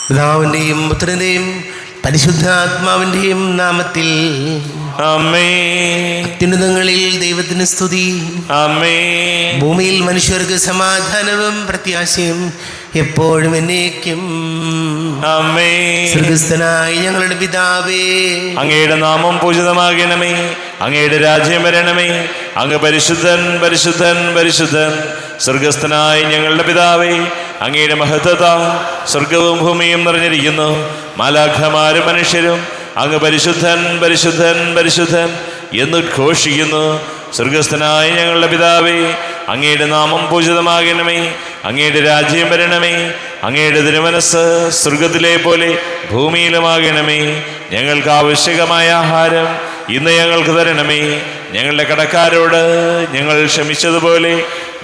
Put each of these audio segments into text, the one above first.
പിതാവിന്റെയും പുത്രന്റെയും പരിശുദ്ധാത്മാവിന്റെയും നാമത്തിൽ ആമേൻ. അത്യുന്നതങ്ങളിൽ ദൈവത്തിന് സ്തുതി. ആമേൻ. ഭൂമിയിൽ മനുഷ്യർക്ക് സമാധാനവും പ്രത്യാശയും എപ്പോഴും എന്നേക്കും. ആമേൻ. സ്വർഗ്ഗസ്ഥനായ ഞങ്ങളുടെ പിതാവേ, അങ്ങയുടെ നാമം പൂജിതമാകണമേ. അങ്ങയുടെ രാജ്യം വരണമേ. അങ്ങ് പരിശുദ്ധൻ പരിശുദ്ധൻ പരിശുദ്ധൻ. സ്വർഗ്ഗസ്ഥനായ ഞങ്ങളുടെ പിതാവേ, അങ്ങയുടെ മഹത്വത സ്വർഗവും ഭൂമിയും നിറഞ്ഞിരിക്കുന്നു. മാലാഖമാരും മനുഷ്യരും അങ്ങ് പരിശുദ്ധൻ പരിശുദ്ധൻ പരിശുദ്ധൻ എന്ന് ഘോഷിക്കുന്നു. സ്വർഗസ്ഥനായ ഞങ്ങളുടെ പിതാവേ, അങ്ങയുടെ നാമം പൂജിതമാകണമേ. അങ്ങയുടെ രാജ്യം വരണമേ. അങ്ങയുടെ തിരുമനസ്സ് സ്വർഗത്തിലെ പോലെ ഭൂമിയിലുമാകണമേ. ഞങ്ങൾക്ക് ആവശ്യകമായ ആഹാരം ഇന്ന് ഞങ്ങൾക്ക് തരണമേ. ഞങ്ങളുടെ കടക്കാരോട് ഞങ്ങൾ ക്ഷമിച്ചതുപോലെ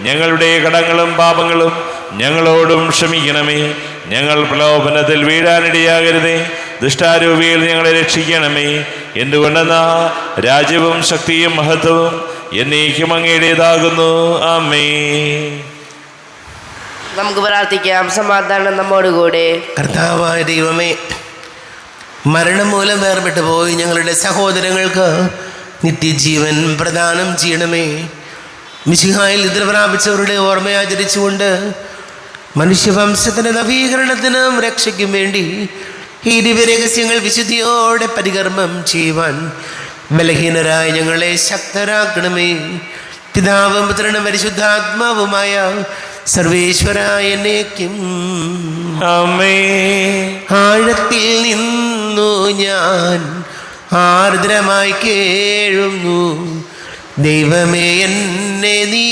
ഞങ്ങളുടെ കടങ്ങളും പാപങ്ങളും ഞങ്ങളോടും ക്ഷമിക്കണമേ. ഞങ്ങൾ പ്രലോഭനത്തിൽ വീഴാനിടയാകരുതേ. ദുഷ്ടാരൂപിയിൽ ഞങ്ങളെ രക്ഷിക്കണമേ. എന്തുകൊണ്ടെന്നാ രാജ്യവും ശക്തിയും മഹത്വവും എന്നേക്കും അങ്ങയുടേതാകുന്നു. ആമേൻ. നമുക്ക് പ്രാർത്ഥിക്കാം. സമാധാനം നമ്മോടുകൂടെ. കർത്താവായ ദൈവമേ, മരണം മൂലം വേർപെട്ടു പോയി ഞങ്ങളുടെ സഹോദരങ്ങൾക്ക് നിത്യജീവൻ പ്രദാനം ചെയ്യണമേ. മിശിഹായിൽ നിദ്ര പ്രാപിച്ചവരുടെ ഓർമ്മയാചരിച്ചുകൊണ്ട് മനുഷ്യവംശത്തിൻ്റെ നവീകരണത്തിനും രക്ഷയ്ക്കും വേണ്ടി ഈ ദിവ്യരഹസ്യങ്ങൾ വിശുദ്ധിയോടെ പരികർമ്മം ചെയ്യുവാൻ ബലഹീനരായ ഞങ്ങളെ ശക്തരാക്കണമേ. പിതാവും പുത്രനും പരിശുദ്ധാത്മാവുമായ സർവേശ്വരായ എന്നേക്കും. ആമേൻ. ആഴത്തിൽ നിന്നു ഞാൻ ആർദ്രമായി കേഴുന്നു. ദൈവമേ, എന്നെ നീ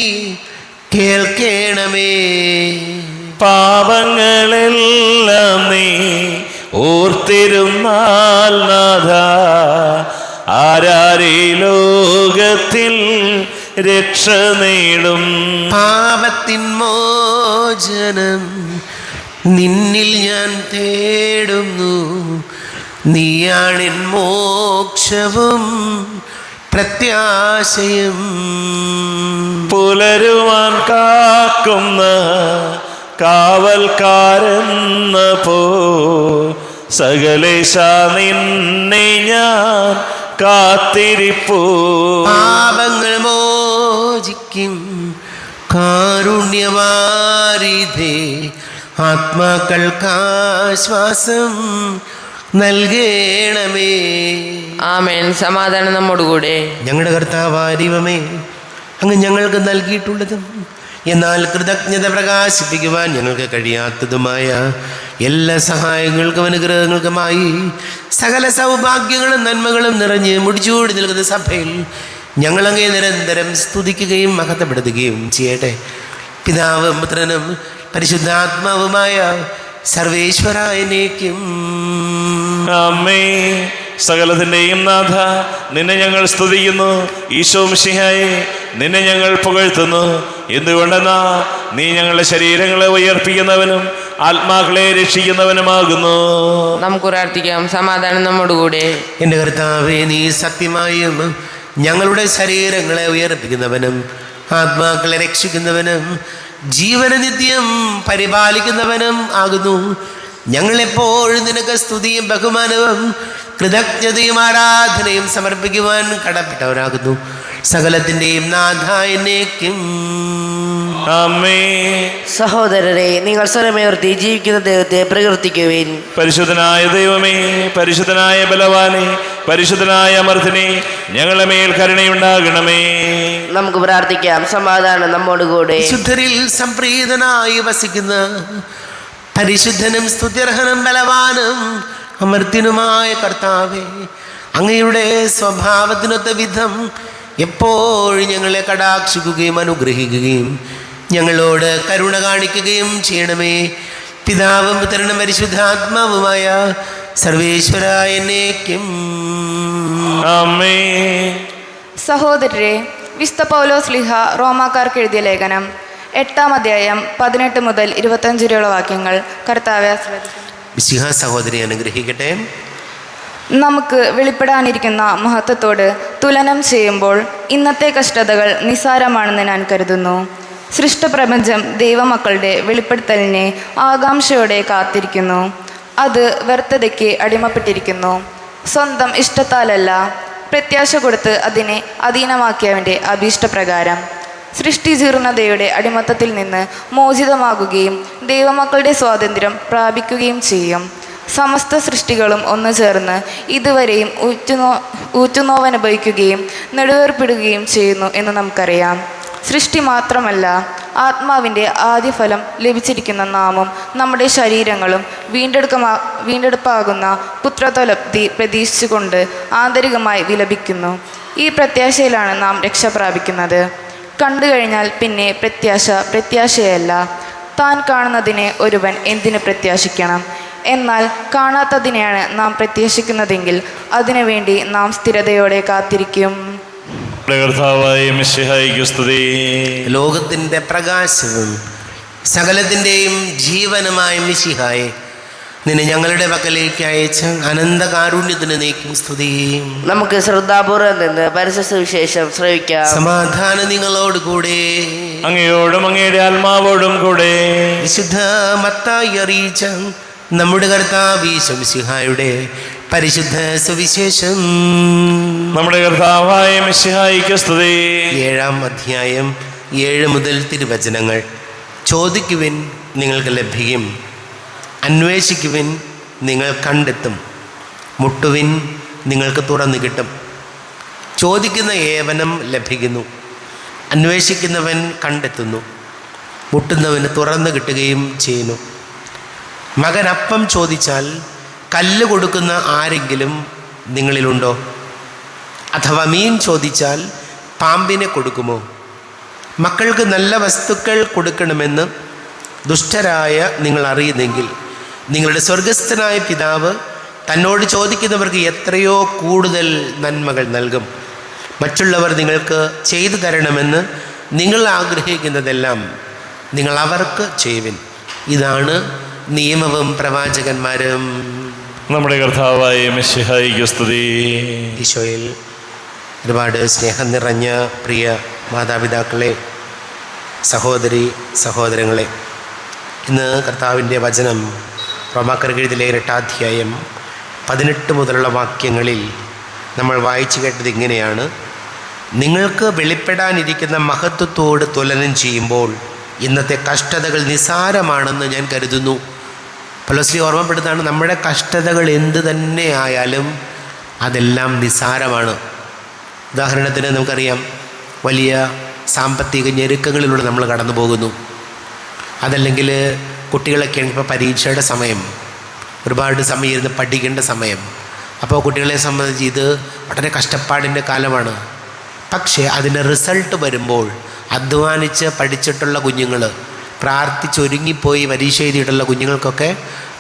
കേൾക്കണമേ. പാപങ്ങളെല്ലാം നീ ഓർത്തിരുന്നാൽ നാഥ, ആരാരീ ലോകത്തിൽ രക്ഷ നേടും. പാപത്തിൻ മോചനം നിന്നിൽ ഞാൻ തേടുന്നു. നീയാണെൻ മോക്ഷവും പ്രത്യാശയും. പുലരുവാൻ കാക്കുന്ന കാവൽക്കാരെന്ന പോ സകലേശ നിന്നെ ഞാൻ കാത്തിരിപ്പൂ. പാപങ്ങൾ മോചിക്കും കാരുണ്യവാരിധേ, ആത്മാക്കൾക്കാശ്വാസം നൽകണമേ. ആമേൻ. സമാധാനം നമ്മോടുകൂടെ. ഞങ്ങളുടെ കർത്താവായ ദൈവമേ, അങ്ങ് ഞങ്ങൾക്ക് നൽകിയിട്ടുള്ളതും എന്നാൽ കൃതജ്ഞത പ്രകാശിപ്പിക്കുവാൻ ഞങ്ങൾക്ക് കഴിയാത്തതുമായ എല്ലാ സഹായങ്ങൾക്കും അനുഗ്രഹങ്ങൾക്കുമായി സകല സൗഭാഗ്യങ്ങളും നന്മകളും നിറഞ്ഞ് മുടിച്ചൂടി നിൽക്കുന്ന സഭയിൽ ഞങ്ങളങ്ങേ നിരന്തരം സ്തുതിക്കുകയും മഹത്വപ്പെടുത്തുകയും ചെയ്യട്ടെ. പിതാവും പുത്രനും പരിശുദ്ധാത്മാവുമായ സർവേശ്വരായ എന്നേക്കും. ആമേൻ. സകലത്തിൻ്റെയും നാഥ, നിന്നെ ഞങ്ങൾ സ്തുതിക്കുന്നു. ഈശോ മിശിഹായേ, നിന്നെ ഞങ്ങൾ പുകഴ്ത്തുന്നു. എന്തുകൊണ്ടെന്നാ നീ ഞങ്ങളുടെ ശരീരങ്ങളെ ഉയർപ്പിക്കുന്നവനും ആത്മാക്കളെ രക്ഷിക്കുന്നവനുമാകുന്നു. നമുക്ക് പ്രാർത്ഥിക്കാം. സമാധാനം നമ്മോടുകൂടെ. എൻ്റെ കർത്താവേ, നീ സത്യമായും ഞങ്ങളുടെ ശരീരങ്ങളെ ഉയർപ്പിക്കുന്നവനും ആത്മാക്കളെ രക്ഷിക്കുന്നവനും ജീവന നിത്യം പരിപാലിക്കുന്നവനും ആകുന്നു. ഞങ്ങളെപ്പോഴും നിനക്ക് സ്തുതിയും ബഹുമാനവും കൃതജ്ഞതയും ആരാധനയും സമർപ്പിക്കുവാൻ കടപ്പെട്ടവരാകുന്നു. സകലത്തിൻ്റെയും നാഥ എന്നേക്കും. ആമേൻ. സഹോദരരെ, നിങ്ങൾ സ്വരമേർത്തി ജീവിക്കുന്ന ദൈവത്തെ പ്രകീർത്തിക്കുവിൻ. പരിശുദ്ധനായ ദൈവമേ, പരിശുദ്ധനായ ബലവാനെ, പരിശുദ്ധനായ അമർത്തിനെ, ഞങ്ങളുടെ മേൽ കരുണയുണ്ടാകണമേ. നമുക്ക് പ്രാർത്ഥിക്കാം. സമാധാനം നമ്മോടുകൂടെ. വിശുദ്ധരിൽ സംപ്രീതനായി വസിക്കുന്ന പരിശുദ്ധനും സ്തുത്യർഹനും ബലവാനും അമർത്യനുമായ കർത്താവേ, അങ്ങയുടെ സ്വഭാവത്തിനൊത്ത വിധം എപ്പോഴും ഞങ്ങളെ കടാക്ഷിക്കുകയും അനുഗ്രഹിക്കുകയും ഞങ്ങളോട് കരുണ കാണിക്കുകയും ചെയ്യണമേ. പിതാവും പുത്രനും പരിശുദ്ധാത്മാവുമായ സർവേശ്വരായ എന്നേക്കും. ആമേൻ. സഹോദരരെ, വിശുദ്ധ പൗലോസ് ലീഹ റോമാക്കാർക്ക് എഴുതിയ ലേഖനം 8-ാം അധ്യായം 18 മുതൽ 25 വരെയുള്ള വാക്യങ്ങൾ കർത്താവെ ആശ്രയിക്കുന്നു. മിശിഹ സഹോദരി അനുഗ്രഹിക്കട്ടെ. നമുക്ക് വെളിപ്പെടാനിരിക്കുന്ന മഹത്വത്തോട് തുലനം ചെയ്യുമ്പോൾ ഇന്നത്തെ കഷ്ടതകൾ നിസ്സാരമാണെന്ന് ഞാൻ കരുതുന്നു. സൃഷ്ടപ്രപഞ്ചം ദൈവമക്കളുടെ വെളിപ്പെടുത്തലിനെ ആകാംക്ഷയോടെ കാത്തിരിക്കുന്നു. അത് വ്യർത്ഥതയ്ക്ക് അടിമപ്പെട്ടിരിക്കുന്നു. സ്വന്തം ഇഷ്ടത്താലല്ല, പ്രത്യാശ കൊടുത്ത് അതിനെ അധീനമാക്കിയവൻ്റെ അഭീഷ്ടപ്രകാരം സൃഷ്ടിജീർണതയുടെ അടിമത്തത്തിൽ നിന്ന് മോചിതമാകുകയും ദൈവമക്കളുടെ സ്വാതന്ത്ര്യം പ്രാപിക്കുകയും ചെയ്യും. സമസ്ത സൃഷ്ടികളും ഒന്നു ചേർന്ന് ഇതുവരെയും ഊറ്റുനോവനുഭവിക്കുകയും നെടുവേർപ്പിടുകയും ചെയ്യുന്നു എന്ന് നമുക്കറിയാം. സൃഷ്ടി മാത്രമല്ല, ആത്മാവിൻ്റെ ആദ്യഫലം ലഭിച്ചിരിക്കുന്ന നാമും നമ്മുടെ ശരീരങ്ങളും വീണ്ടെടുപ്പാകുന്ന പുത്രത്വലബ്ധി പ്രതീക്ഷിച്ചുകൊണ്ട് ആന്തരികമായി വിലപിക്കുന്നു. ഈ പ്രത്യാശയിലാണ് നാം രക്ഷ പ്രാപിക്കുന്നത്. കണ്ടു കഴിഞ്ഞാൽ പിന്നെ പ്രത്യാശയല്ല. താൻ കാണുന്നതിനെ ഒരുവൻ എന്തിനു പ്രത്യാശിക്കണം? എന്നാൽ കാണാത്തതിനെയാണ് നാം പ്രത്യാശിക്കുന്നതെങ്കിൽ അതിനുവേണ്ടി നാം സ്ഥിരതയോടെ കാത്തിരിക്കും. ലോകത്തിൻ്റെ പ്രകാശവും സകലത്തിൻ്റെയും ജീവനുമായ മിശിഹായെ, നിന്നെ ഞങ്ങളുടെ പക്കലേക്ക് അയച്ച അനന്തകാരുണ്യത്തിന് നീക്കും സ്തുതി. നമുക്ക് ശ്രദ്ധാപൂർവം നിന്ന് പരിശുദ്ധ സുവിശേഷം ശ്രവിക്കാം. സമാധാനം നിങ്ങളോട് കൂടെ, അങ്ങയോടും അങ്ങയുടെ ആത്മാവോടും കൂടെ. വിശുദ്ധ മത്തായി അറിയിച്ച നമ്മുടെ കർത്താവ് ഈശോ മിശിഹായുടെ പരിശുദ്ധ സുവിശേഷം. നമ്മുടെ കർത്താവായ മിശിഹായിക്ക് സ്തുതി. 7-ാം അധ്യായം 7 മുതൽ തിരുവചനങ്ങൾ. ചോദിക്കുവിൻ, നിങ്ങൾക്ക് ലഭിക്കും; അന്വേഷിക്കുവിൻ, നിങ്ങൾ കണ്ടെത്തും; മുട്ടുവിൻ, നിങ്ങൾക്ക് തുറന്നു കിട്ടും. ചോദിക്കുന്ന ഏവനും ലഭിക്കുന്നു, അന്വേഷിക്കുന്നവൻ കണ്ടെത്തുന്നു, മുട്ടുന്നവന് തുറന്നു കിട്ടുകയും ചെയ്യുന്നു. മകൻ അപ്പം ചോദിച്ചാൽ കല്ല് കൊടുക്കുന്ന ആരെങ്കിലും നിങ്ങളിലുണ്ടോ? അഥവാ മീൻ ചോദിച്ചാൽ പാമ്പിനെ കൊടുക്കുമോ? മക്കൾക്ക് നല്ല വസ്തുക്കൾ കൊടുക്കണമെന്ന് ദുഷ്ടരായ നിങ്ങൾ അറിയുന്നെങ്കിൽ നിങ്ങളുടെ സ്വർഗസ്ഥനായ പിതാവ് തന്നോട് ചോദിക്കുന്നവർക്ക് എത്രയോ കൂടുതൽ നന്മകൾ നൽകും. മറ്റുള്ളവർ നിങ്ങൾക്ക് ചെയ്തു തരണമെന്ന് നിങ്ങൾ ആഗ്രഹിക്കുന്നതെല്ലാം നിങ്ങൾ അവർക്ക് ചെയ്യുവിൻ. ഇതാണ് നിയമവും പ്രവാചകന്മാരും. നമ്മുടെ കർത്താവായ മിശിഹായിക്ക് സ്തുതി. ഈശോയിൽ ഒരുപാട് സ്നേഹം നിറഞ്ഞ പ്രിയ മാതാപിതാക്കളെ, സഹോദരി സഹോദരങ്ങളെ, ഇന്ന് കർത്താവിൻ്റെ വചനം റോമാക്കാർക്ക് എഴുതിയ 8-ാം അധ്യായം 18 മുതലുള്ള വാക്യങ്ങളിൽ നമ്മൾ വായിച്ചു കേട്ടത് ഇങ്ങനെയാണ്: നിങ്ങൾക്ക് വെളിപ്പെടാനിരിക്കുന്ന മഹത്വത്തോട് തുലനം ചെയ്യുമ്പോൾ ഇന്നത്തെ കഷ്ടതകൾ നിസ്സാരമാണെന്ന് ഞാൻ കരുതുന്നു. പൗലോസ് ഓർമ്മപ്പെടുത്താണ്, നമ്മുടെ കഷ്ടതകൾ എന്ത് തന്നെ ആയാലും അതെല്ലാം നിസ്സാരമാണ്. ഉദാഹരണത്തിന് നമുക്കറിയാം, വലിയ സാമ്പത്തിക ഞെരുക്കങ്ങളിലൂടെ നമ്മൾ കടന്നു പോകുന്നു. അതല്ലെങ്കിൽ കുട്ടികളൊക്കെ ഇപ്പോൾ പരീക്ഷയുടെ സമയം, ഒരുപാട് സമയം ഇരുന്ന് പഠിക്കേണ്ട സമയം. അപ്പോൾ കുട്ടികളെ സംബന്ധിച്ച് ഇത് വളരെ കഷ്ടപ്പാടിൻ്റെ കാലമാണ്. പക്ഷേ അതിൻ്റെ റിസൾട്ട് വരുമ്പോൾ അധ്വാനിച്ച് പഠിച്ചിട്ടുള്ള കുഞ്ഞുങ്ങൾ, പ്രാർത്ഥിച്ചൊരുങ്ങിപ്പോയി പരീക്ഷ എഴുതിയിട്ടുള്ള കുഞ്ഞുങ്ങൾക്കൊക്കെ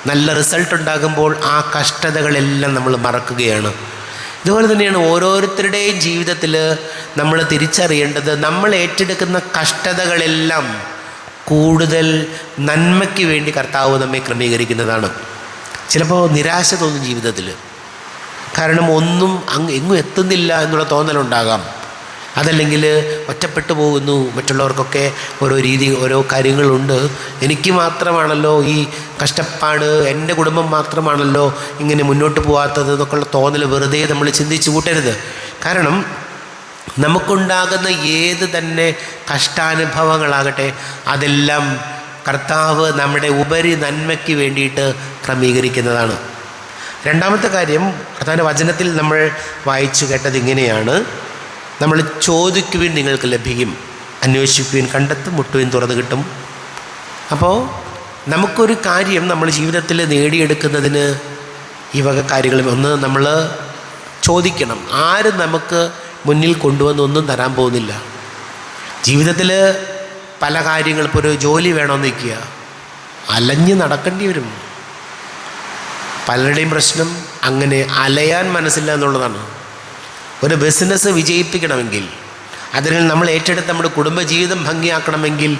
നല്ല റിസൾട്ട് ഉണ്ടാകുമ്പോൾ ആ കഷ്ടതകളെല്ലാം നമ്മൾ മറക്കുകയാണ്. ഇതുപോലെ തന്നെയാണ് ഓരോരുത്തരുടെയും ജീവിതത്തിൽ നമ്മൾ തിരിച്ചറിയേണ്ടത്, നമ്മൾ ഏറ്റെടുക്കുന്ന കഷ്ടതകളെല്ലാം കൂടുതൽ നന്മയ്ക്ക് വേണ്ടി കർത്താവ് നമ്മെ ക്രമീകരിക്കുന്നതാണ്. ചിലപ്പോൾ നിരാശ തോന്നും ജീവിതത്തിൽ, കാരണം ഒന്നും എങ്ങും എത്തുന്നില്ല എന്നുള്ള തോന്നലുണ്ടാകാം. അതല്ലെങ്കിൽ ഒറ്റപ്പെട്ടു പോകുന്നു, മറ്റുള്ളവർക്കൊക്കെ ഓരോ രീതി, ഓരോ കാര്യങ്ങളുണ്ട്, എനിക്ക് മാത്രമാണല്ലോ ഈ കഷ്ടപ്പാട്, എൻ്റെ കുടുംബം മാത്രമാണല്ലോ ഇങ്ങനെ മുന്നോട്ട് പോകാത്തത് എന്നൊക്കെയുള്ള തോന്നൽ വെറുതെ നമ്മൾ ചിന്തിച്ചു കൂട്ടരുത്. കാരണം നമുക്കുണ്ടാകുന്ന ഏത് തന്നെ കഷ്ടാനുഭവങ്ങളാകട്ടെ അതെല്ലാം കർത്താവ് നമ്മുടെ ഉപരി നന്മയ്ക്ക് വേണ്ടിയിട്ട് ക്രമീകരിക്കുന്നതാണ്. രണ്ടാമത്തെ കാര്യം, കർത്താവിൻ്റെ വചനത്തിൽ നമ്മൾ വായിച്ചു കേട്ടത് ഇങ്ങനെയാണ്: നമ്മൾ ചോദിക്കുവിൻ, നിങ്ങൾക്ക് ലഭിക്കും; അന്വേഷിക്കുവിൻ, കണ്ടെത്തും; മുട്ടുവിൻ, തുറന്നു കിട്ടും. അപ്പോൾ നമുക്കൊരു കാര്യം നമ്മൾ ജീവിതത്തിൽ നേടിയെടുക്കുന്നതിന് ഈ വക കാര്യങ്ങളും ഒന്ന് നമ്മൾ ചോദിക്കണം. ആരും നമുക്ക് മുന്നിൽ കൊണ്ടുവന്നൊന്നും തരാൻ പോകുന്നില്ല. ജീവിതത്തിൽ പല കാര്യങ്ങൾ, ഇപ്പോൾ ഒരു ജോലി വേണമെന്ന് വയ്ക്കുക, അലഞ്ഞ് നടക്കേണ്ടി വരും. പലരുടെയും പ്രശ്നം അങ്ങനെ അലയാൻ മനസ്സില്ല എന്നുള്ളതാണ്. ഒരു ബിസിനസ് വിജയിപ്പിക്കണമെങ്കിൽ, അതിന് നമ്മൾ ഏറ്റെടുത്ത് നമ്മുടെ കുടുംബജീവിതം ഭംഗിയാക്കണമെങ്കിൽ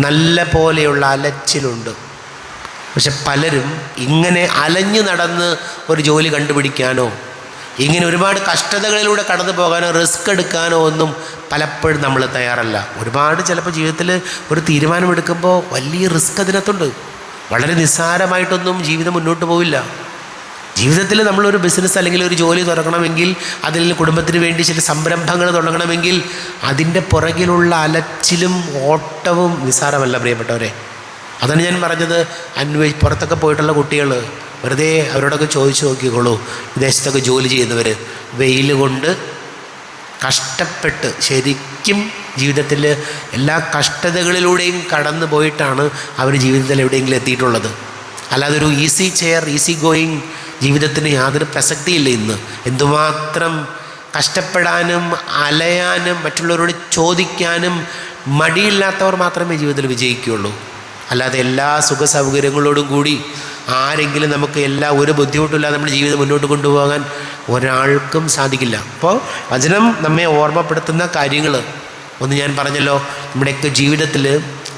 നല്ല പോലെയുള്ള അലച്ചിലുണ്ട്. പക്ഷെ പലരും ഇങ്ങനെ അലഞ്ഞു നടന്ന് ഒരു ജോലി കണ്ടുപിടിക്കാനോ ഇങ്ങനെ ഒരുപാട് കഷ്ടതകളിലൂടെ കടന്നു പോകാനോ റിസ്ക് എടുക്കാനോ ഒന്നും പലപ്പോഴും നമ്മൾ തയ്യാറല്ല. ഒരുപാട് ചിലപ്പോൾ ജീവിതത്തിൽ ഒരു തീരുമാനമെടുക്കുമ്പോൾ വലിയ റിസ്ക് അതിനകത്തുണ്ട്. വളരെ നിസ്സാരമായിട്ടൊന്നും ജീവിതം മുന്നോട്ട് പോവില്ല. ജീവിതത്തിൽ നമ്മളൊരു ബിസിനസ് അല്ലെങ്കിൽ ഒരു ജോലി തുടങ്ങണമെങ്കിൽ, അതിൽ കുടുംബത്തിന് വേണ്ടി ചില സംരംഭങ്ങൾ തുടങ്ങണമെങ്കിൽ അതിൻ്റെ പുറകിലുള്ള അലച്ചിലും ഓട്ടവും നിസ്സാരമല്ല പ്രിയപ്പെട്ടവരെ. അതാണ് ഞാൻ പറഞ്ഞത്. പുറത്തൊക്കെ പോയിട്ടുള്ള കുട്ടികൾ വെറുതെ അവരോടൊക്കെ ചോദിച്ചു നോക്കിക്കോളൂ. വിദേശത്തൊക്കെ ജോലി ചെയ്യുന്നവർ വെയിൽ കൊണ്ട് കഷ്ടപ്പെട്ട് ശരിക്കും ജീവിതത്തിൽ എല്ലാ കഷ്ടതകളിലൂടെയും കടന്നു പോയിട്ടാണ് അവർ ജീവിതത്തിൽ എവിടെയെങ്കിലും എത്തിയിട്ടുള്ളത്. അല്ലാതെ ഒരു ഈസി ചെയർ, ഈസി ഗോയിങ് ജീവിതത്തിന് യാതൊരു പ്രസക്തിയില്ല ഇന്ന്. എന്തുമാത്രം കഷ്ടപ്പെടാനും അലയാനും മറ്റുള്ളവരോട് ചോദിക്കാനും മടിയില്ലാത്തവർ മാത്രമേ ജീവിതത്തിൽ വിജയിക്കുകയുള്ളൂ. അല്ലാതെ എല്ലാ സുഖ സൗകര്യങ്ങളോടും കൂടി ആരെങ്കിലും നമുക്ക് ഒരു ബുദ്ധിമുട്ടില്ലാതെ നമ്മുടെ ജീവിതം മുന്നോട്ട് കൊണ്ടുപോകാൻ ഒരാൾക്കും സാധിക്കില്ല. അപ്പോൾ വചനം നമ്മെ ഓർമ്മപ്പെടുത്തുന്ന കാര്യങ്ങൾ ഒന്ന് ഞാൻ പറഞ്ഞല്ലോ. നമ്മുടെയൊക്കെ ജീവിതത്തിൽ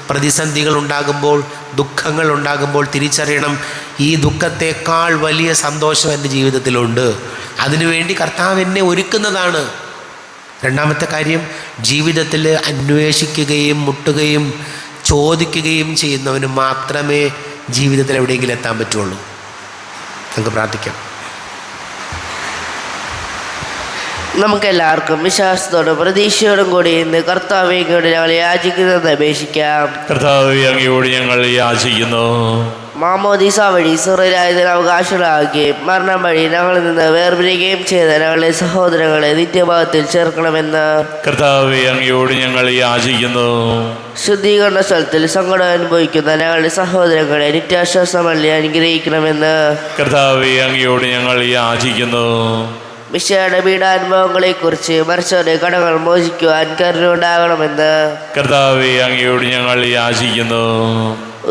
പ്രതിസന്ധികൾ ഉണ്ടാകുമ്പോൾ, ദുഃഖങ്ങൾ ഉണ്ടാകുമ്പോൾ തിരിച്ചറിയണം, ഈ ദുഃഖത്തേക്കാൾ വലിയ സന്തോഷം എൻ്റെ ജീവിതത്തിലുണ്ട്. അതിനുവേണ്ടി കർത്താവ് എന്നെ ഒരുക്കുന്നതാണ്. രണ്ടാമത്തെ കാര്യം, ജീവിതത്തിൽ അന്വേഷിക്കുകയും മുട്ടുകയും ചോദിക്കുകയും ചെയ്യുന്നവന് മാത്രമേ ജീവിതത്തിൽ എവിടെയെങ്കിലും എത്താൻ പറ്റുള്ളൂ. നമുക്ക് പ്രാർത്ഥിക്കാം. നമുക്കെല്ലാവർക്കും വിശ്വാസത്തോടും പ്രതീക്ഷയോടും കൂടി ഇന്ന് കർത്താവേ അങ്ങയോട് ഞങ്ങൾ യാചിക്കുന്നത് അപേക്ഷിക്കാം. കർത്താവേ, അങ്ങയോട് ഞങ്ങൾ യാചിക്കുന്നു. മാമോദീസ വഴി സ്വർഗ്ഗരാജ്യത്തിന് അവകാശികളാകുകയും മരണം വഴി ഞങ്ങളിൽ നിന്ന് വേർപിരിയുകയും ചെയ്ത ഞങ്ങളുടെ സഹോദരങ്ങളെ നിത്യഭാഗത്തിൽ ചേർക്കണമെന്ന് കർത്താവേ, അങ്ങയോട് ഞങ്ങൾ യാചിക്കുന്നു. ശുദ്ധീകരണ സ്ഥലത്തിൽ സങ്കടം അനുഭവിക്കുന്ന ഞങ്ങളുടെ സഹോദരങ്ങളെ നിത്യാശ്വാസം വഴി അനുഗ്രഹിക്കണമെന്ന് കർത്താവേ, അങ്ങയോട് ഞങ്ങൾ യാചിക്കുന്നു. മിശിഹായുടെ പീഡാനുഭവങ്ങളെക്കുറിച്ച് മരിച്ചവരുടെ കടങ്ങൾ മോചിക്കുവാൻ കരുണയുണ്ടാകണമെന്ന് കർത്താവേ, അങ്ങയോട് ഞങ്ങൾ യാചിക്കുന്നു.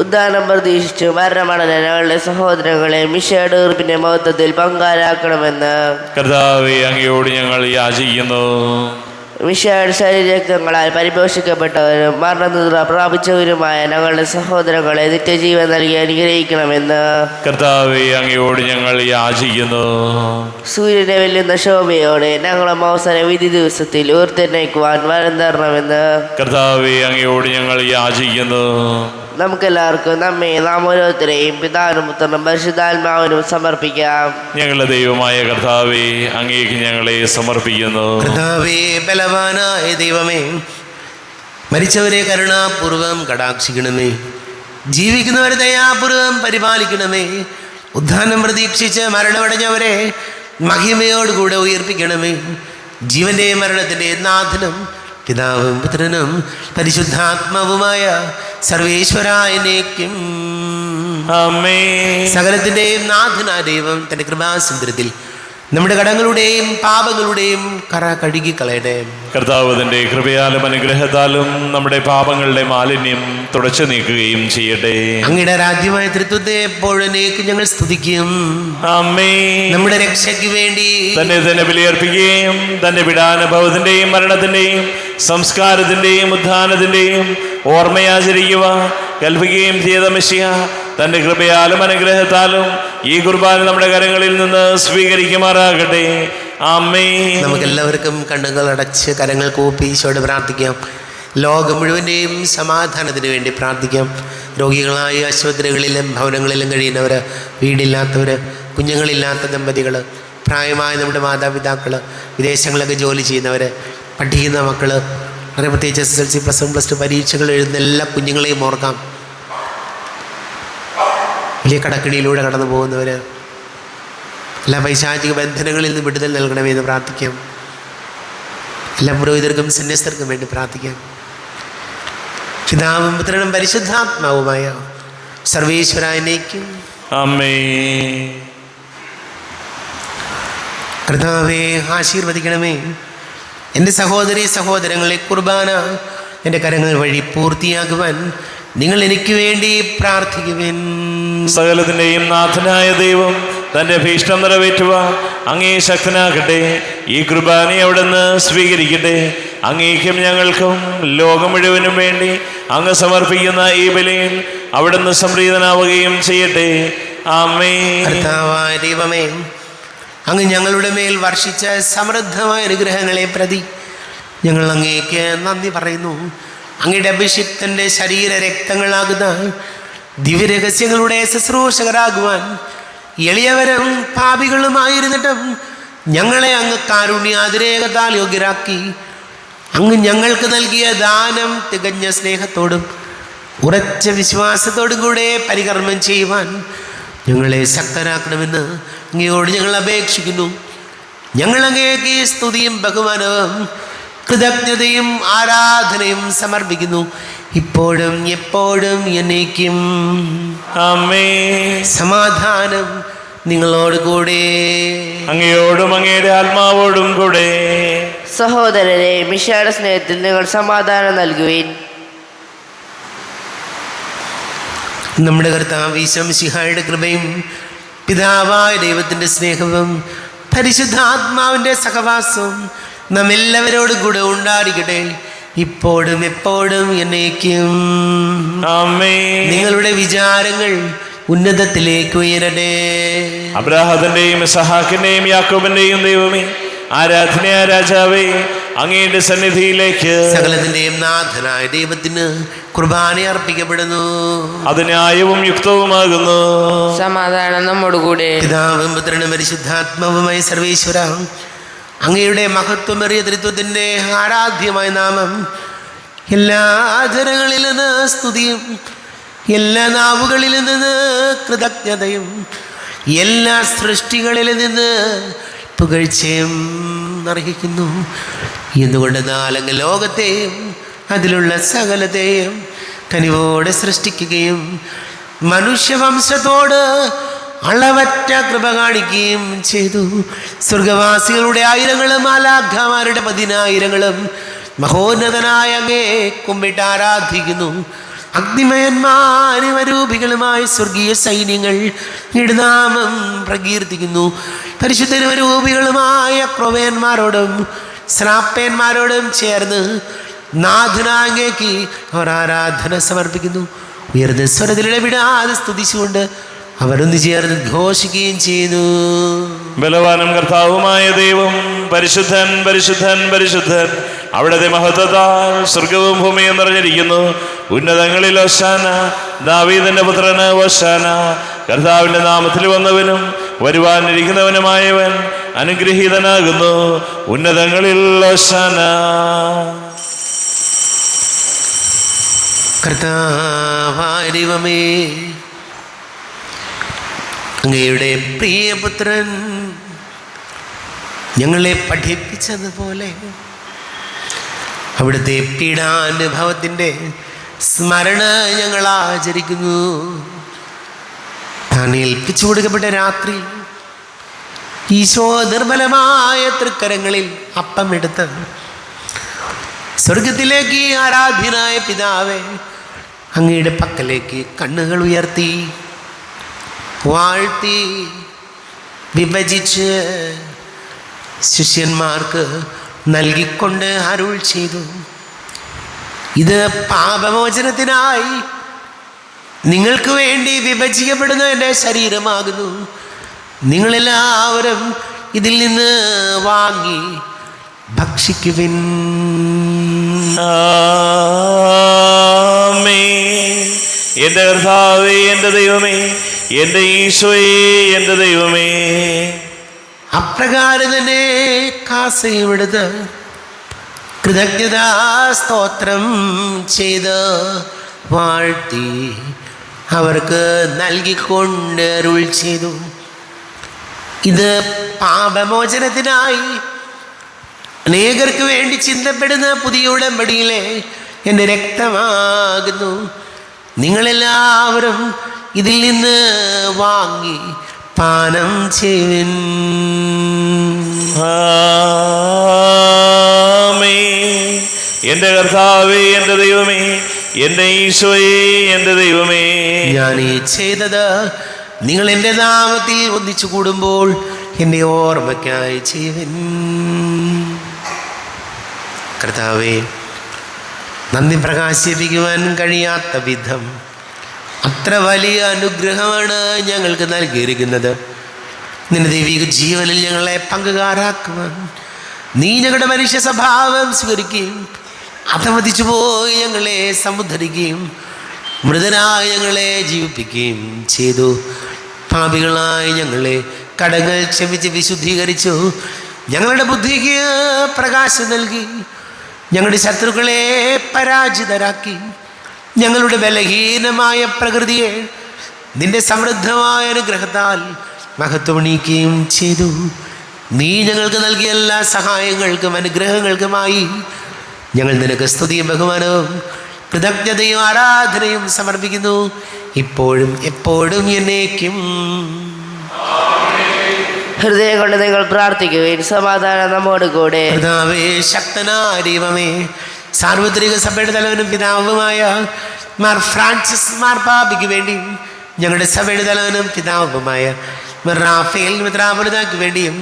ഉദ്ധാനം പ്രതീക്ഷിച്ച് മരണമടഞ്ഞ ഞങ്ങളുടെ സഹോദരങ്ങളെ മിശിഹായുടെ ഉറപ്പിന്റെ മഹത്വത്തിൽ പങ്കാരാക്കണമെന്ന് കർത്താവേ, അങ്ങയോട് ഞങ്ങൾ യാചിക്കുന്നു. മിശിഹായുടെ ശരീരരക്തങ്ങളാൽ പരിപോഷിക്കപ്പെട്ടവരും മരണനിദ്ര പ്രാപിച്ചവരുമായ ഞങ്ങളുടെ സഹോദരങ്ങളെ നിത്യജീവൻ നൽകി അനുഗ്രഹിക്കണമെന്ന് കർത്താവേ, അങ്ങയോട് ഞങ്ങൾ യാചിക്കുന്നു. സൂര്യനെ വെല്ലുന്ന ശോഭയോടെ ഞങ്ങളെ അവസാന വിധി ദിവസത്തിൽ ഉയർത്തെഴുന്നേൽക്കുവാൻ വരം തരണമെന്ന് കർത്താവേ, അങ്ങയോട് ഞങ്ങൾ യാചിക്കുന്നു. നമുക്കെല്ലാവർക്കും നമ്മെ നാം ഓരോരുത്തരെയും പിതാവിനും പുത്രനും പരിശുദ്ധാത്മാവിനും സമർപ്പിക്കാം. ഞങ്ങളുടെ ദൈവമായ കർത്താവേ, അങ്ങേക്ക് ഞങ്ങളെ സമർപ്പിക്കുന്നു. കർത്താവേ, ബലവാനായ ദൈവമേ, മരിച്ചവരെ കരുണാപൂർവം കടാക്ഷിക്കണമേ, ജീവിക്കുന്നവരെ ദയാപൂർവം പരിപാലിക്കണമേ, ഉദ്ധാനം പ്രതീക്ഷിച്ച് മരണമടഞ്ഞവരെ മഹിമയോടുകൂടെ ഉയർപ്പിക്കണമേ. ജീവന്റെയും മരണത്തിൻ്റെയും നാഥനും പിതാവും പുത്രനും പരിശുദ്ധാത്മാവുമായ സർവേശ്വരായനേക്കും ആമേൻ. സകലത്തിൻ്റെയും നാഥനായ ദൈവം തൻ്റെ കൃപാസമുദ്രത്തിൽ നമ്മുടെ കടങ്ങളുടെയും പാപങ്ങളുടെയും കറ കഴുകിക്കളയട്ടെ. കർത്താവ് തന്റെ കൃപയാലും അനുഗ്രഹത്താലും നമ്മുടെ പാപങ്ങളുടെ മാലിന്യം തുടച്ചു നീക്കുകയും ചെയ്യട്ടെ. അങ്ങയുടെ രാജ്യമായ തൃത്വത്തെ എപ്പോഴേക്ക് ഞങ്ങൾ സ്തുതിക്കും. ആമേൻ. നമ്മുടെ രക്ഷയ്ക്ക് വേണ്ടി തന്നെ ബലിയർപ്പിക്കുകയും തന്റെ പീഡാനുഭവത്തിന്റെയും മരണത്തിന്റെയും സംസ്കാരത്തിന്റെയും ഉത്ഥാനത്തിന്റെയും ഓർമ്മയാചരിക്കുക കൽപ്പിക്കുകയും ചെയ്ത മെസ്സിഹ തന്റെ കൃപയാലും അനുഗ്രഹത്താലും ഈ കുർബാന നമ്മുടെ കരങ്ങളിൽ നിന്ന് സ്വീകരിക്കുമാറാകട്ടെ. ആമേൻ. നമുക്കെല്ലാവർക്കും കണ്ണുകൾ അടച്ച് കരങ്ങൾ കൂപ്പി ഈശോയോട് പ്രാർത്ഥിക്കാം. ലോകം മുഴുവൻ്റെയും സമാധാനത്തിന് വേണ്ടി പ്രാർത്ഥിക്കാം. രോഗികളായ ആശുപത്രികളിലും ഭവനങ്ങളിലും കഴിയുന്നവർ, വീടില്ലാത്തവർ, കുഞ്ഞുങ്ങളില്ലാത്ത ദമ്പതികൾ, പ്രായമായ നമ്മുടെ മാതാപിതാക്കൾ, വിദേശങ്ങളിലൊക്കെ ജോലി ചെയ്യുന്നവർ, പഠിക്കുന്ന മക്കൾ, അങ്ങനെ പ്രത്യേകിച്ച് SSLC, +1, +2 പരീക്ഷകൾ എഴുതുന്ന എല്ലാ കുഞ്ഞുങ്ങളെയും ഓർക്കാം. വലിയ കടക്കിണിയിലൂടെ കടന്നു പോകുന്നവർ, എല്ലാ പൈശാചിക ബന്ധനങ്ങളിൽ നിന്ന് വിടുതൽ നൽകണമെന്ന് പ്രാർത്ഥിക്കാം. എല്ലാ പുരോഹിതർക്കും സന്യസ്തർക്കും വേണ്ടി പ്രാർത്ഥിക്കാം. പിതാവും പുത്രനും പരിശുദ്ധാത്മാവുമായ സർവേശ്വരായനേക്കും ആമേൻ. കർത്താവേ, ആശീർവദിക്കണമേ. എൻ്റെ സഹോദരീ സഹോദരങ്ങളെ കുർബാന എൻ്റെ കരങ്ങൾ വഴി പൂർത്തിയാകുവാൻ നിങ്ങൾ എനിക്ക് വേണ്ടി പ്രാർത്ഥിക്കുവിൻ. സകലത്തിന്റെയും നാഥനായ ദൈവം തന്റെ ഭീഷ്ടം നിറവേറ്റുവാൻ അങ്ങേ ശക്തനാകട്ടെ. ഈ കുർബാനയെ അവിടുന്ന് സ്വീകരിക്കട്ടെ. അങ്ങേക്കും ഞങ്ങൾക്കും ലോകം മുഴുവനും വേണ്ടി അങ്ങ് സമർപ്പിക്കുന്ന ഈ ബലിയിൽ അവിടുന്ന് സംപ്രീതനാവുകയും ചെയ്യട്ടെ. ആമേൻ. കർത്താവായ ദൈവമേ, അങ്ങ് ഞങ്ങളുടെ മേൽ വർഷിച്ച സമൃദ്ധമായ അനുഗ്രഹങ്ങളെ പ്രതി ഞങ്ങൾ അങ്ങേക്ക് നന്ദി പറയുന്നു. അങ്ങയുടെ അഭിഷിക്തൻ്റെ ശരീര രക്തങ്ങളാകുന്ന ദിവ്യരഹസ്യങ്ങളുടെ ശുശ്രൂഷകരാകുവാൻ എളിയവരും പാപികളുമായിരുന്നിട്ടും ഞങ്ങളെ അങ്ങ് കാരുണ്യാതിരേകത്താൽ യോഗ്യരാക്കി. അങ്ങ് ഞങ്ങൾക്ക് നൽകിയ ദാനം തികഞ്ഞ സ്നേഹത്തോടും ഉറച്ച വിശ്വാസത്തോടും കൂടെ പരികർമ്മം ചെയ്യുവാൻ ഞങ്ങളെ ശക്തരാക്കണമെന്ന് അങ്ങയോട് ഞങ്ങൾ അപേക്ഷിക്കുന്നു. ഞങ്ങൾ അങ്ങേക്ക് സ്തുതിയും ബഹുമാനവും കൃതജ്ഞതയും ആരാധനയും സമർപ്പിക്കുന്നു, ഇപ്പോഴും എപ്പോഴും എന്നേക്കും. ആമേൻ. സമാധാനം നിങ്ങളോട് കൂടെ. അങ്ങയോടും അങ്ങയുടെ ആത്മാവോടും കൂടെ. സഹോദരരെ, മിശിഹായുടെ സ്നേഹത്തിൽ നിങ്ങൾ സമാധാനം നൽകുവിൻ. നമ്മുടെ കർത്താവ് ഈശോ മിശിഹായുടെ കൃപയും പിതാവായ ദൈവത്തിൻ്റെ സ്നേഹവും പരിശുദ്ധാത്മാവിൻ്റെ സഹവാസവും നമ്മെല്ലാവരോടും കൂടെ ഉണ്ടായിരിക്കട്ടെ, ഇപ്പോഴും എപ്പോഴും എന്നേക്കും. ആമേൻ. നിങ്ങളുടെ വിചാരങ്ങൾ ഉന്നതത്തിലേക്ക് ഉയരട്ടെ. അബ്രാഹത്തിന്റെയും ഇസഹാക്കിന്റെയും യാക്കോബിന്റെയും ദൈവമേ, ആരാധനയായ രാജാവേ, അങ്ങയുടെ സന്നിധിയിലേക്ക് സകലത്തിന്റെയും നാഥനായ ദൈവത്തിന് കുർബാന അർപ്പിക്കപ്പെടുന്നു. അത് ന്യായവും യുക്തവുമാകുന്നു. സമാധാനം നമ്മോടുകൂടെ. പിതാവും പുത്രനും പരിശുദ്ധാത്മാവുമായ സർവേശ്വര, അങ്ങയുടെ മഹത്വമേറിയ ത്രിത്വത്തിൻ്റെ ആരാധ്യമായ നാമം എല്ലാ ആചരങ്ങളിൽ നിന്ന് സ്തുതിയും എല്ലാ നാവുകളിൽ നിന്ന് കൃതജ്ഞതയും എല്ലാ സൃഷ്ടികളിൽ നിന്ന് പുകഴ്ചയും അർഹിക്കുന്നു. എന്തുകൊണ്ടെന്നാൽ അങ്ങ് ലോകത്തെയും അതിലുള്ള സകലത്തെയും കനിവോടെ സൃഷ്ടിക്കുകയും മനുഷ്യവംശത്തോട് അളവറ്റ കൃപ കാണിക്കുകയും ചെയ്തു. സ്വർഗവാസികളുടെ ആയിരങ്ങളും മാലാഖമാരുടെ 10,000ങ്ങളും മഹോന്നതനായ അങ്ങേ കുമ്പിട്ട് ആരാധിക്കുന്നു. അഗ്നിമയന്മാരൂപികളുമായ സ്വർഗീയ സൈന്യങ്ങൾ ഇടുനാമം പ്രകീർത്തിക്കുന്നു. പരിശുദ്ധരൂപികളുമായ ക്രൊവേന്മാരോടും സ്രാപ്പേന്മാരോടും ചേർന്ന് നാഥനാങ്ങേക്ക് അവർ ആരാധന സമർപ്പിക്കുന്നു. ഉയർന്ന സ്വരത്തിലിടപെടാതെ സ്തുതിച്ചുകൊണ്ട് അവരൊന്ന് ചേർന്ന് ഘോഷിക്കുകയും ചെയ്യുന്നു. ബലവാനും കർത്താവുമായ ദൈവം പരിശുദ്ധൻ പരിശുദ്ധൻ പരിശുദ്ധൻ, അവിടുത്തെ മഹത്വത്താൽ സ്വർഗവും ഭൂമിയും നിറഞ്ഞിരിക്കുന്നു. ഉന്നതങ്ങളിൽ ഹോശാന, ദാവീദിന്റെ പുത്രന് ഹോശാന. കർത്താവിന്റെ നാമത്തിൽ വന്നവനും വരുവാനിരിക്കുന്നവനുമായവൻ അനുഗ്രഹീതനാകുന്നു. ഉന്നതങ്ങളിൽ ഹോശാന. കർത്താവായ ദൈവമേ, അങ്ങയുടെ പ്രിയപുത്രൻ ഞങ്ങളെ പഠിപ്പിച്ചതുപോലെ അവിടുത്തെ പീഡാനുഭവത്തിൻ്റെ സ്മരണ ഞങ്ങൾ ആചരിക്കുന്നു. താൻ ഏൽപ്പിച്ചു കൊടുക്കപ്പെട്ട രാത്രി ഈശോ നിർമ്മലമായ തൃക്കരങ്ങളിൽ അപ്പമെടുത്ത് സ്വർഗത്തിലേക്ക് ആരാധ്യനായ പിതാവേ, അങ്ങയുടെ പക്കലേക്ക് കണ്ണുകൾ ഉയർത്തി വാഴ്ത്തി വിഭജിച്ച് ശിഷ്യന്മാർക്ക് നൽകിക്കൊണ്ട് അരുൾ ചെയ്തു, ഇത് പാപമോചനത്തിനായി നിങ്ങൾക്ക് വേണ്ടി വിഭജിക്കപ്പെടുന്ന എൻ്റെ ശരീരമാകുന്നു. നിങ്ങളെല്ലാവരും ഇതിൽ നിന്ന് വാങ്ങി ഭക്ഷിക്കുവിൻ. ആമേൻ. എൻ്റെ കർത്താവേ, എൻ്റെ ദൈവമേ, എൻ്റെ ഈശോയേ, എൻ്റെ ദൈവമേ. അപ്രകാരം തന്നെ കാസയുമെടുത്ത് കൃതജ്ഞതാ സ്തോത്രം ചെയ്ത് വാഴ്ത്തി അവർക്ക് നൽകിക്കൊണ്ട് അരുൾ ചെയ്തു, ഇത് പാപമോചനത്തിനായി അനേകർക്ക് വേണ്ടി ചിന്തപ്പെടുന്ന പുതിയ ഉടമ്പടിയിലെ എൻ്റെ രക്തമാകുന്നു. നിങ്ങളെല്ലാവരും ഇതിൽ നിന്ന് വാങ്ങി പാനം ചെയ്യുവിൻ. ആമേൻ. എൻ്റെ കർത്താവേ, എൻ്റെ ദൈവമേ, എൻ്റെ ഈശോയേ, എൻ്റെ ദൈവമേ. ഞാൻ ഈ ചെയ്തത് നിങ്ങൾ എൻ്റെ നാമത്തിൽ ഒന്നിച്ചു കൂടുമ്പോൾ എൻ്റെ ഓർമ്മയ്ക്കായി ചെയ്യുവിൻ. കർത്താവേ, നന്ദി പ്രകാശിപ്പിക്കുവാൻ കഴിയാത്ത വിധം അത്ര വലിയ അനുഗ്രഹമാണ് ഞങ്ങൾക്ക് നൽകിയിരിക്കുന്നത്. നിന്റെ ദൈവിക ജീവനിൽ ഞങ്ങളെ പങ്കുകാരാക്കുവാൻ നീ ഞങ്ങളുടെ മനുഷ്യ സ്വഭാവം സ്വീകരിക്കുകയും അധമതിച്ചു പോയി ഞങ്ങളെ സമുദ്ധരിക്കുകയും മൃതരായ ഞങ്ങളെ ജീവിപ്പിക്കുകയും ചെയ്തു. പാപികളായ ഞങ്ങളെ കടങ്ങൾ ക്ഷമിച്ച് വിശുദ്ധീകരിച്ചു. ഞങ്ങളുടെ ബുദ്ധിക്ക് പ്രകാശം നൽകി. ഞങ്ങളുടെ ശത്രുക്കളെ പരാജിതരാക്കി. ഞങ്ങളുടെ ബലഹീനമായ പ്രകൃതിയെ നിന്റെ സമൃദ്ധമായ അനുഗ്രഹത്താൽ മഹത്വമണിയിക്കുകയും ചെയ്തു. നീ ഞങ്ങൾക്ക് നൽകിയ എല്ലാ സഹായങ്ങൾക്കും അനുഗ്രഹങ്ങൾക്കുമായി ഞങ്ങൾ നിനക്ക് സ്തുതിയും ബഹുമാനവും കൃതജ്ഞതയും ആരാധനയും സമർപ്പിക്കുന്നു, ഇപ്പോഴും എപ്പോഴും എന്നേക്കും. ഹൃദയം കൊണ്ട് നിങ്ങൾ പ്രാർത്ഥിക്കുകയും സമാധാനം നമ്മോട് കൂടെ. കർത്താവേ, ശക്തനായ ദൈവമേ, സാർവത്രിക സഭയുടെ തലവനും പിതാവുമായ മാർ ഫ്രാൻസിസ് മാർപ്പാപ്പയ്ക്ക് വേണ്ടിയും ഞങ്ങളുടെ സഭയുടെ തലവനും പിതാവുമായ മാർ റാഫേൽ മെത്രാപ്പൊലീത്തായ്ക്ക് വേണ്ടിയും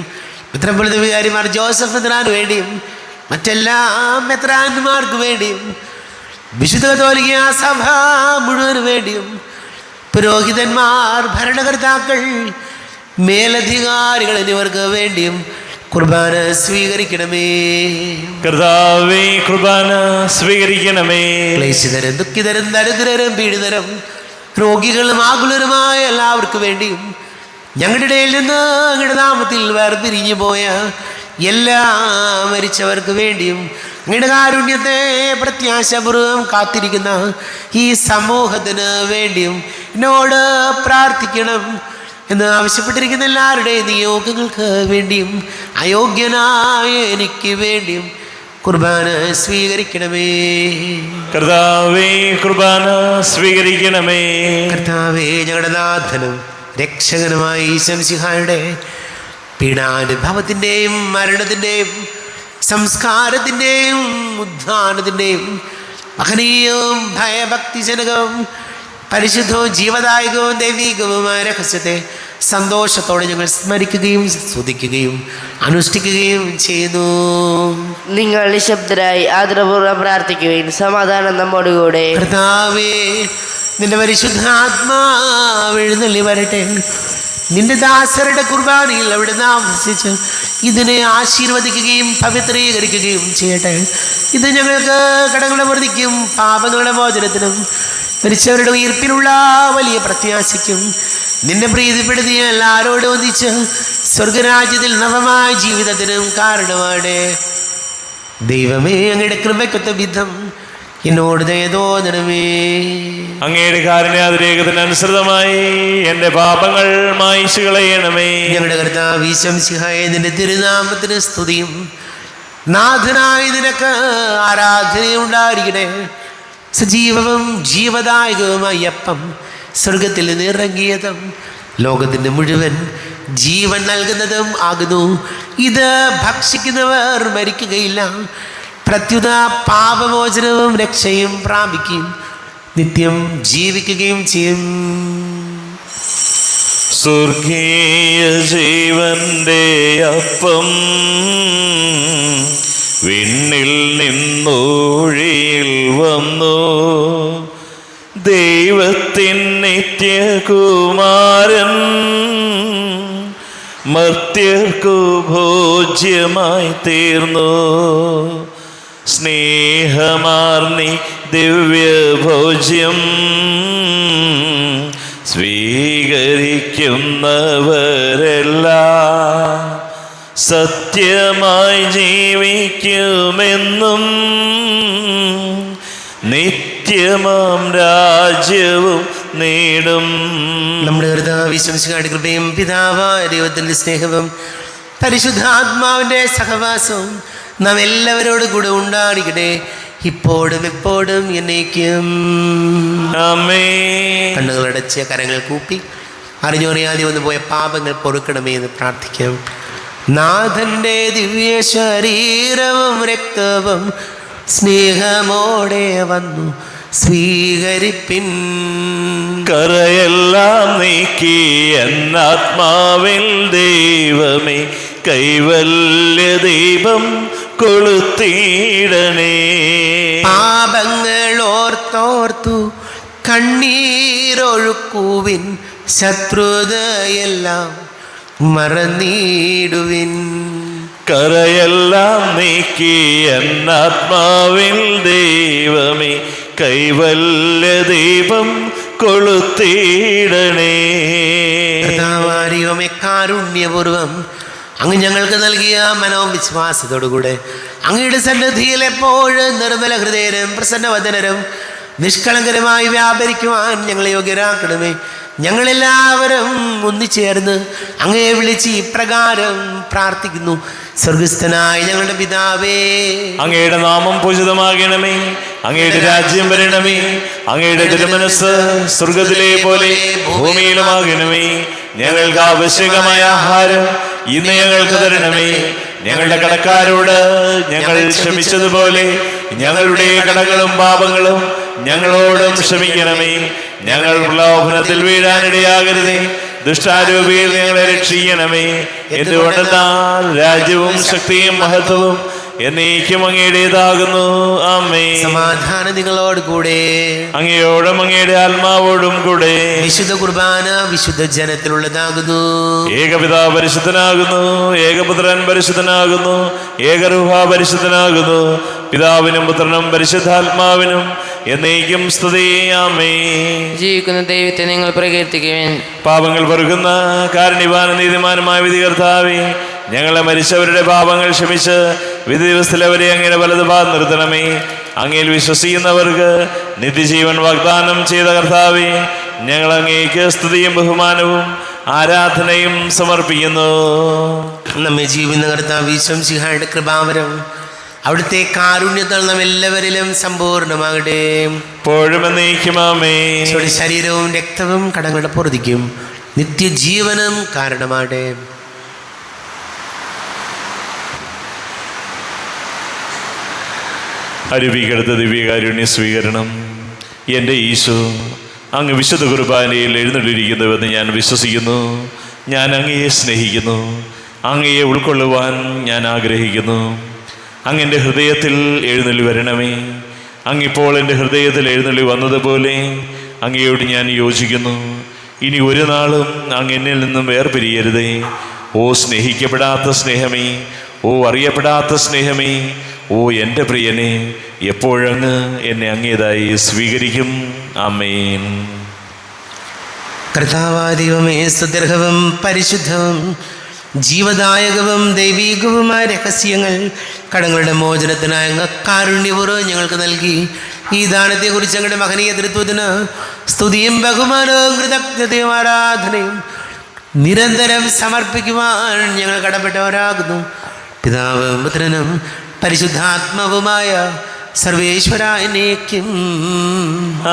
മെത്രാപ്പൊലീത്ത വികാരി മാർ ജോസഫ് മെത്രാന് വേണ്ടിയും മറ്റെല്ലാ മെത്രാന്മാർക്ക് വേണ്ടിയും വിശുദ്ധ കത്തോലിക്ക സഭ മുഴുവന് വേണ്ടിയും പുരോഹിതന്മാർ, ഭരണകർത്താക്കൾ, മേലധികാരികൾ എന്നിവർക്ക് വേണ്ടിയും കുർബാന സ്വീകരിക്കണമേ. കർത്താവേ, കുർബാന സ്വീകരിക്കണമേ. ക്ലേശിതരും ദുഃഖിതരും ദരിദ്രരും പീഡിതരും രോഗികളും ആകുലരുമായ എല്ലാവർക്കും വേണ്ടിയും ഞങ്ങളുടെ ഇടയിൽ നിന്ന് അങ്ങയുടെ നാമത്തിൽ വേർപിരിഞ്ഞു പോയ എല്ലാ മരിച്ചവർക്ക് വേണ്ടിയും അങ്ങയുടെ കാരുണ്യത്തെ പ്രത്യാശപൂർവ്വം കാത്തിരിക്കുന്ന ഈ സമൂഹത്തിന് വേണ്ടിയും എന്നോട് പ്രാർത്ഥിക്കണം എന്ന് ആവശ്യപ്പെട്ടിരിക്കുന്ന എല്ലാവരുടെയും നിയോഗങ്ങൾക്ക് വേണ്ടിയും അയോഗ്യനായ എനിക്ക് വേണ്ടിയും കുർബാന സ്വീകരിക്കണമേ. കർത്താവേ, കുർബാന സ്വീകരിക്കണമേ. കർത്താവേ, ഞങ്ങളുടെ നാഥനും രക്ഷകനുമായ ഈശോ മിശിഹായുടെ പീഡാനുഭവത്തിൻ്റെയും മരണത്തിൻ്റെയും സംസ്കാരത്തിൻ്റെയും ഉദ്ധാനത്തിൻ്റെയും മഹനീയവും ഭയഭക്തിജനകവും പരിശുദ്ധവും ജീവദായകവും ദൈവികവുമായ രഹസ്യത്തെ സന്തോഷത്തോടെ ഞങ്ങൾ സ്മരിക്കുകയും സ്തുതിക്കുകയും അനുഷ്ഠിക്കുകയും ചെയ്യുന്നു. നിങ്ങൾ നിശബ്ദരായി ആദരപൂർവ്വം പ്രാർത്ഥിക്കുകയും സമാധാനം നമ്മോട് കൂടെ. കർത്താവേ, നിന്റെ പരിശുദ്ധാത്മാവ് എഴുന്നള്ളി വരട്ടെ. നിന്റെ ദാസരുടെ കുർബാനയിൽ അവിടുന്ന് ആവസിച്ച് ഇതിനെ ആശീർവദിക്കുകയും പവിത്രീകരിക്കുകയും ചെയ്യട്ടെ. ഇത് ഞങ്ങൾക്ക് കടങ്ങളുടെ പൊറുതിക്കും പാപങ്ങളുടെ മോചനത്തിനും മരിച്ചവരുടെ ഉയർപ്പിനുള്ള വലിയ പ്രത്യാശയ്ക്കും നിന്നെ പ്രീതിപ്പെടുത്തിയ എല്ലാവരോടും ഒന്നിച്ച് സ്വർഗരാജ്യത്തിൽ നവമായ ജീവിതത്തിനും കാരണമാണ്. ദൈവമേ, അങ്ങയുടെ കൃപയ്ക്കൊത്ത വിധം എന്നോട് ദയ തോന്നണമേ. അങ്ങയുടെ കാരുണ്യാതിരേകത്തിനനുസൃതമായി എൻ്റെ പാപങ്ങൾ മായിച്ചു കളയണമേ. ഞങ്ങളുടെ കർത്താവ് ഈശോ മിശിഹായെ, നിന്റെ തിരുനാമത്തിന് സ്തുതിയും നാഥനായ നിനക്ക് ആരാധനയും ഉണ്ടായിരിക്കട്ടെ. സജീവവും ജീവദായകവുമായ അപ്പം സ്വർഗത്തിൽ നിന്ന് ഇറങ്ങിയതും ലോകത്തിന് മുഴുവൻ ജീവൻ നൽകുന്നതും ആകുന്നു. ഇത് ഭക്ഷിക്കുന്നവർ മരിക്കുകയില്ല, പ്രത്യുത പാപമോചനവും രക്ഷയും പ്രാപിക്കുകയും നിത്യം ജീവിക്കുകയും ചെയ്യും. സ്വർഗീയ ജീവന്റെ അപ്പം വിണ്ണിൽ നിന്നൊഴിയിൽ വന്നു, ദൈവത്തിൻ നിത്യകുമാരൻ മർത്യർക്കു ഭോജ്യമായി തീർന്നു. സ്നേഹമാർന്നി ദിവ്യഭോജ്യം സ്വീകരിക്കുന്നവരെല്ലാം സത്യമായി ജീവിക്കുമെന്നും നിത്യമാം രാജ്യവും നേടും. നമ്മുടെ കർത്താവ് ഈശോ മിശിഹായുടെ കൃപയും പിതാവായ ദൈവത്തിൻ്റെ സ്നേഹവും പരിശുദ്ധാത്മാവിൻ്റെ സഹവാസവും നാം എല്ലാവരോടും കൂടെ ഉണ്ടായിരിക്കട്ടെ, ഇപ്പോഴും എപ്പോഴും എന്നേക്കും. ആമേൻ. കണ്ണുകളടച്ച് കരങ്ങൾ കൂപ്പി അറിഞ്ഞോറിയാതെ വന്നു പോയ പാപങ്ങൾ പൊറുക്കണമേ എന്ന് പ്രാർത്ഥിക്കാം. നാഥൻ്റെ ദിവ്യ ശരീരവും രക്തവും സ്നേഹമോടെ വന്നു സ്വീകരിപ്പിൻ. കറയെല്ലാം നീക്കി എന്നാത്മാവിൽ ദൈവമേ കൈവല്യ ദീപം കൊളുത്തിയിടണേ. പാപങ്ങൾ ഓർത്തോർത്തു കണ്ണീരൊഴുക്കുവിൻ, ശത്രുതയെല്ലാം മറന്നിടുവിൻ. കറയെല്ലാം നീക്കി എന്നാത്മാവിൽ ദൈവമേ കൈവല്യ ദീപം കൊളുത്തിയിടണേ. കർത്താവാരിയുമേ കാരുണ്യപൂർവം അങ്ങ് ഞങ്ങൾക്ക് നൽകിയ മനോവിശ്വാസത്തോടുകൂടെ അങ്ങയുടെ സന്നിധിയിൽ എപ്പോഴും നിർമ്മല ഹൃദയരും പ്രസന്നവദനരും നിഷ്കളങ്കരമായി വ്യാപരിക്കുവാൻ ഞങ്ങളെ യോഗ്യരാക്കണമേ. ഞങ്ങളെല്ലാവരും ഒന്നിച്ചേർന്ന് അങ്ങയെ വിളിച്ച് ഇപ്രകാരം പ്രാർത്ഥിക്കുന്നു. സ്വർഗസ്ഥനായ ഞങ്ങളുടെ പിതാവേ, അങ്ങയുടെ നാമം പൂജിതമാകണമേ. അങ്ങയുടെ രാജ്യം വരണമേ. അങ്ങയുടെ തിരുമനസ് സ്വർഗത്തിലെ പോലെ ഭൂമിയിലുമാകണമേ. ഞങ്ങൾക്ക് ആവശ്യകമായ ആഹാരം ഇന്ന് ഞങ്ങൾക്ക് തരണമേ. ഞങ്ങളുടെ കടക്കാരോട് ഞങ്ങൾ ക്ഷമിച്ചതുപോലെ ഞങ്ങളുടെ കടങ്ങളും പാപങ്ങളും ഞങ്ങളോടും ക്ഷമിക്കണമേ. ഞങ്ങൾ പ്രലോഭനത്തിൽ വീഴാനിടയാകരുതേ. ദുഷ്ടാരൂപിയിൽ ഞങ്ങളെ രക്ഷിക്കണമേ. എന്തുകൊണ്ടെന്നാൽ രാജ്യവും ശക്തിയും മഹത്വവും എന്നേക്കും അങ്ങയുടേതാകുന്നു. ആമേൻ. സമാധാനം നിങ്ങളോട് കൂടെ. അങ്ങയോടും അങ്ങയുടെ ആത്മാവോടും കൂടെ. വിശുദ്ധ കുർബാന വിശുദ്ധ ജനത്തിലുള്ളതാകുന്നു. ഏകപിതാവ് പരിശുദ്ധനാകുന്നു. ഏകപുത്രൻ പരിശുദ്ധനാകുന്നു. ഏകരൂഹ പരിശുദ്ധനാകുന്നു. പിതാവിനും പുത്രനും പരിശുദ്ധാത്മാവിനും എന്നേക്കും സ്തുതി. ആമേൻ. ജീവിക്കുന്ന ദൈവത്തെ നിങ്ങൾ പ്രകീർത്തിക്കുവിൻ. പാപങ്ങൾ പൊറുക്കുന്ന കാരുണ്യവാനും നീതിമാനുമായ വിധികർത്താവേ, ഞങ്ങളെ മരിച്ചവരുടെ പാപങ്ങൾ ക്ഷമിച്ച് വിധി ദിവസത്തിൽ അവരെ അങ്ങയുടെ വലതുഭാഗം നിർത്തണമേ. അങ്ങയിൽ വിശ്വസിക്കുന്നവർക്ക് നിത്യജീവൻ വാഗ്ദാനം ചെയ്ത കർത്താവേ, ഞങ്ങൾ അങ്ങേക്ക് സ്തുതിയും ബഹുമാനവും ആരാധനയും സമർപ്പിക്കുന്നു. നമ്മെ ജീവിക്കുന്ന കർത്താവ് ഈശോമിശിഹായുടെ കൃപാവരം അവിടുത്തെ കാരുണ്യത്താൽ നാം എല്ലാവരിലും സമ്പൂർണ്ണമാകട്ടെ. ഇപ്പോഴും എന്നേക്കും ആമേൻ. ഈശോയുടെ ശരീരവും രക്തവും കടങ്ങളുടെ പൊറുതിക്കും നിത്യജീവനും കാരണമാകട്ടെ. അരുവികടുത്ത ദിവ്യകാരുണ്യ സ്വീകരണം. എൻ്റെ ഈശോ, അങ്ങ് വിശുദ്ധ കുർബാനയിൽ എഴുന്നള്ളിരിക്കുന്നുവെന്ന് ഞാൻ വിശ്വസിക്കുന്നു. ഞാൻ അങ്ങയെ സ്നേഹിക്കുന്നു. അങ്ങയെ ഉൾക്കൊള്ളുവാൻ ഞാൻ ആഗ്രഹിക്കുന്നു. അങ്ങെൻ്റെ ഹൃദയത്തിൽ എഴുന്നള്ളി വരണമേ. അങ്ങിപ്പോൾ എൻ്റെ ഹൃദയത്തിൽ എഴുന്നള്ളി വന്നതുപോലെ അങ്ങയോട് ഞാൻ യോജിക്കുന്നു. ഇനി ഒരു നാളും അങ്ങ് എന്നിൽ നിന്നും വേർപിരിയരുതേ. ഓ സ്നേഹിക്കപ്പെടാത്ത സ്നേഹമേ, ഓ അറിയപ്പെടാത്ത സ്നേഹമേ, ഓ എൻ്റെ പ്രിയനെ, എപ്പോഴങ്ങ് എന്നെ അങ്ങേതായി സ്വീകരിക്കും. ആമേൻ. കർത്താവാദിവമേ, സുദീർഘവും പരിശുദ്ധവും ജീവദായകവും ദൈവീകവുമായ രഹസ്യങ്ങൾ കടങ്ങളുടെ മോചനത്തിനായ അങ്ങ് കാരുണ്യപൂർവ്വം ഞങ്ങൾക്ക് നൽകി. ഈ ദാനത്തെക്കുറിച്ച് ഞങ്ങളുടെ മഹനീയ തൃത്വത്തിന് സ്തുതിയും ബഹുമാനവും കൃതജ്ഞതയും ആരാധനയും നിരന്തരം സമർപ്പിക്കുവാൻ ഞങ്ങൾ കടപ്പെട്ടവരാകുന്നു. പിതാവും പുത്രനും പരിശുദ്ധാത്മാവുമായ സർവേശ്വരനേക്കും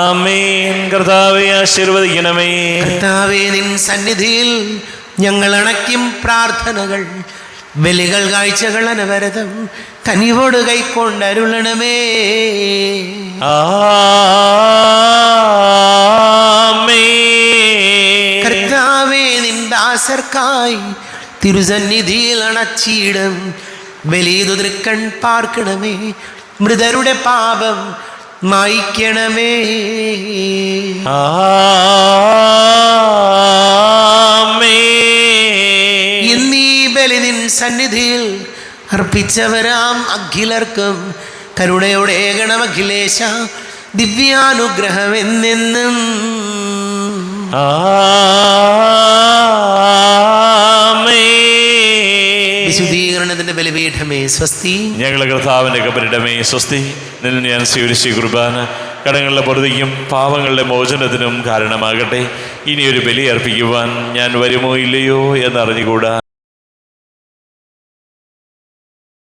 ആമേൻ. കർത്താവേ ആശീർവദിക്കണമേ. കർത്താവേ, നിൻ സന്നിധിയിൽ ഞങ്ങൾ അണയ്ക്കും പ്രാർത്ഥനകൾ, ബലികൾ, കാഴ്ചകൾ അനവരതം കനിവോട് കൈക്കൊണ്ടരുളണമേ. ആമേൻ. കർത്താവേ, നിൻ ദാസർക്കായി തിരുസന്നിധിയിൽ അണച്ചിടും ബലിതുതൃക്കൺ പാർക്കണമേ. മൃതരുടെ പാപം മായ്ക്കണമേ. എന്നീ ബലി നിൻ സന്നിധിയിൽ അർപ്പിച്ചവരാം അഖിലർക്കും കരുണയോടെ ഏകണം അഖിലേശ ദിവ്യാനുഗ്രഹം എന്നെന്നും. വിശുദ്ധീകരണത്തിന്റെ ബലിപീഠമേ സ്വസ്തി. ഞങ്ങളെ കർത്താവിന്റെ കബരിടമേ സ്വസ്തി. നിന്നെ ഞാൻ സ്വീകരിച്ച കുർബാന കടങ്ങളുടെ പൊറുതിക്കും പാപങ്ങളുടെ മോചനത്തിനും കാരണമാകട്ടെ. ഇനിയൊരു ബലി അർപ്പിക്കുവാൻ ഞാൻ വരുമോ ഇല്ലയോ എന്നറിഞ്ഞുകൂടാ.